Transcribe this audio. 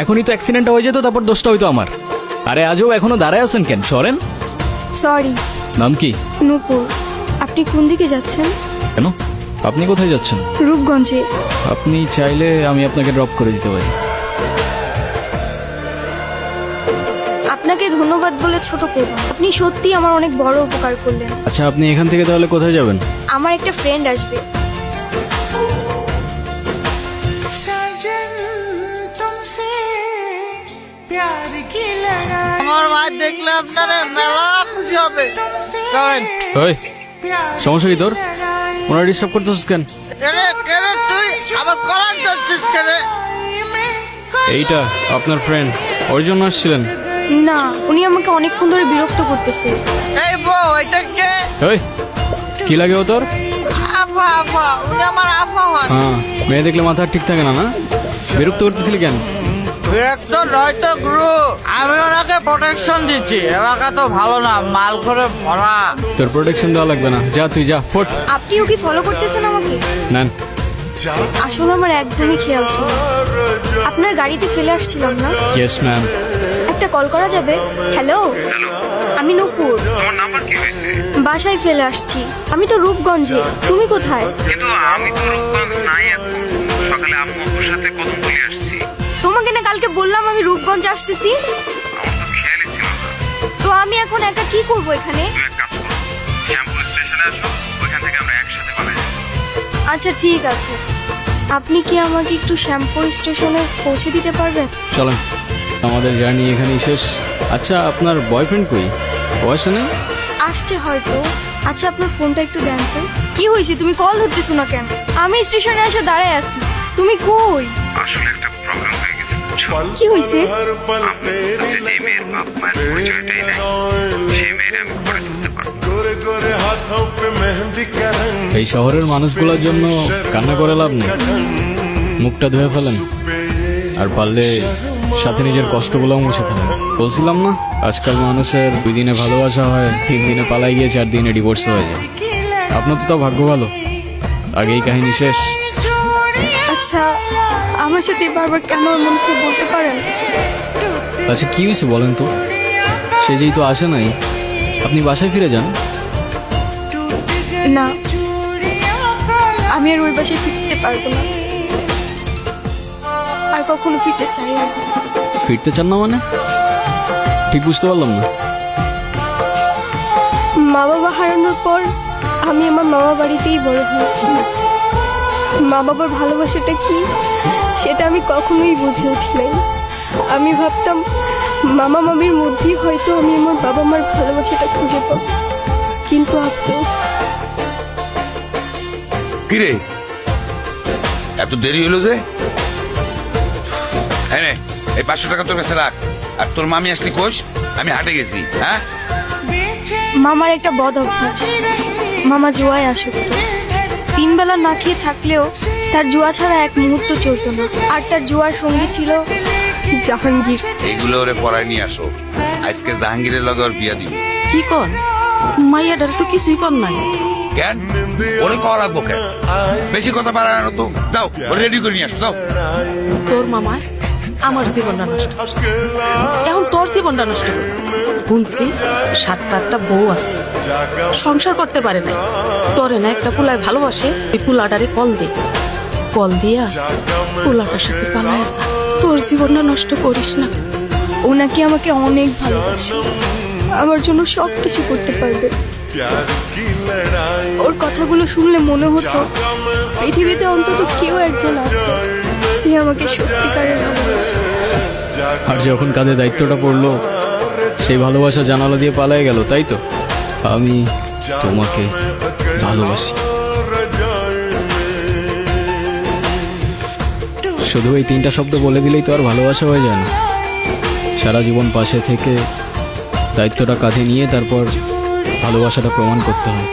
এখনই তো অ্যাক্সিডেন্টটা হয়ে যেত, তারপর দোষটা হইতো আমার। আরে আজও এখনো দাঁড়ায় আছেন কেন, সরেন। সরি। নাম কি? নূপুর। আপনি কোন দিকে যাচ্ছেন? কেন, আপনি কোথায় যাচ্ছেন? রূপগঞ্জে। আপনি চাইলে আমি আপনাকে ড্রপ করে দিতে পারি। আপনাকে ধন্যবাদ বলে ছোট করব না। আপনি সত্যি আমার অনেক বড় উপকার করলেন। আচ্ছা, আপনি এখান থেকে তাহলে কোথায় যাবেন? আমার একটা ফ্রেন্ড আসবে। আমার মা দেখলে আপনারা মেলা খুশি হবে। ওই, সমস্যা কি তোর? ওনারা ডিস্টার্ব করতেছিস কেন? কেরে তুই আবার কলার ধরছিস কেরে? এইটা আপনার ফ্রেন্ড, ওর জন্য আসছিলেন? না, উনি আমাকে অনেকক্ষণ ধরে বিরক্ত করতেছে। এই বউ, এটা কে? ওই, কি লাগে ও তোর? আফা আফা, উনি আমার আফা হন। হ্যাঁ, মেয়ে দেখলে মাথা ঠিক থাকে না, না? বিরক্ত করতেছিলি কেন? বিরক্ত নয় তো গুরু, আমি ওনাকে প্রোটেকশন দিচ্ছি। এলাকা তো ভালো না, মাল করে ভরা। তোর প্রোটেকশন দেওয়া লাগবে না, যা তুই যা, ফোট। আপনিও কি ফলো করতেছেন আমাকে? নেন। আসলে আমার একদমই খেয়াল ছিল না। আপনার গাড়িতে ফেলে আসছিলাম না? Yes ma'am. একটা কল করা যাবে? হ্যালো, আমি নূপুর। তোমার নাম্বার কি হয়েছে? বাসায় ফেলে আসছি। আমি তো রূপগঞ্জে। তুমি কোথায়? কিন্তু আমি তো রূপগঞ্জ নাই এখন। সকালে আম্মু আপুর সাথে কদম বলে আসছি। তোমাকে না কালকে বললাম আমি রূপগঞ্জে আসতেছি। আমার তো খেয়ালই ছিল না। তো আমি এখন একা কি করব এখানে? তুমি এক কাজ করো, শ্যামপুর স্টেশনে আসো, ওইখান থেকে আমরা একসাথে পালাই যাবো। আচ্ছা ঠিক আছে। আপনি কি আমাকে একটু শ্যামপুর স্টেশনে পৌঁছে দিতে পারবেন? চলেন, আমাদের জার্নি এখানেই শেষ। আচ্ছা, আপনার বয়ফ্রেন্ড কই? ও আসে নাই? আসছে হয়তো। আচ্ছা, আপনার ফোনটা একটু দেন তো। কি হয়েছে, তুমি কল ধরতেছো না কেন? আমি স্টেশনে এসে দাঁড়ায় আছি। তুমি কই? আসলে একটা প্রবলেম হয়ে গেছে, বুঝছো? কি হয়েছে? আম্মু বলতেছে যে মেয়ের বাপ মায়ের পরিচয়টাই নাই, সেই মেয়ের আমি পরে তুলতে পারবো। এই শহরের মানুষগুলোর জন্য কান্না করে লাভ নেই, মুখটা ধুয়ে ফেলেন, আর পারলে সাথে নিজের কষ্টগুলো মুছে ফেলেন। বলছিলাম না, আজকাল মানুষের 2 দিনে ভালোবাসা হয়, 3 দিনে পালাই গিয়ে 4 দিনে ডিভোর্স হয়ে যায়। আপনার তো তাও ভাগ্য ভালো, আগেই কাহিনী শেষ। আচ্ছা, আমার সাথে বারবার কেন এমন করে বলতে পারেন? আচ্ছা, কি হয়েছে বলেন তো? সে যেই তো আসে নাই, আপনি বাসায় ফিরে যান। না, আমি আর ওই বাসায় ফিরতে পারবো না, আর কখনো ফিরতে চাই না। ফিরতে চান না মানে? ঠিক বুঝতে পারলাম না। মা বাবা হারানোর পর আমি আমার মামা বাড়িতেই বড় হয়েছি। মা বাবার ভালোবাসাটা কি সেটা আমি কখনোই বুঝে উঠি নাই। আমি ভাবতাম মামা মামির মধ্যেই হয়তো আমি আমার বাবা মার ভালোবাসাটা খুঁজে পাবো, কিন্তু আফসোস। কিরে, এত দেরি হলো যে? হ্যাঁ, এই 500 টাকা তোর কাছে রাখ। আর তোর মামি আসলি কোষ? আমি হাটে গেছি। হ্যাঁ, মামার একটা বদ অভ্যাস, মামা জুয়ায় আসক্ত। 3 বেলা না খেয়ে থাকলেও তার জুয়া ছাড়া এক মুহূর্ত চলতো না। আর তার জুয়ার সঙ্গী ছিল জাহাঙ্গীর। এইগুলো ওরে পড়ায় নিয়ে আসো। আজকে জাহাঙ্গীরের লগে ওর বিয়া দিব। কি কর মাইয়াটার তো কিছুই কর নাই। কেন ওরে কর রাখবো কেন? বেশি কথা পারায় না তো। যাও, ওরে রেডি করে নিয়ে আসো, যাও। তোর মামার আমার জীবনটা নষ্ট করছে, এখন তোর জীবনটা নষ্ট করবে। শুনছি 7-8টা বউ আছে, সংসার করতে পারে না। তোরে না একটা পুলায় ভালোবাসে, এই পুলাটারে কল দে, কল দিয়া পুলাটার সাথে পালায় আসা। তোর জীবনটা নষ্ট করিস না। ও নাকি আমাকে অনেক ভালোবাসে, আমার জন্য সব কিছু করতে পারবে। ওর কথাগুলো শুনলে মনে হতো পৃথিবীতে অন্তত কেউ একজন আছে যে আমাকে সত্যিকারের ভালোবাসে। আর যখন কাঁধে দায়িত্বটা পড়লো, সেই ভালোবাসা জানালা দিয়ে পালায় গেল, তাই তো? আমি তোমাকে ভালোবাসি। শুধু এই 3টা শব্দ বলে দিলেই তো আর ভালোবাসা হয়ে যায় না। সারা জীবন পাশে থেকে দায়িত্বটা কাঁধে নিয়ে তারপর ভালোবাসাটা প্রমাণ করতে হয়।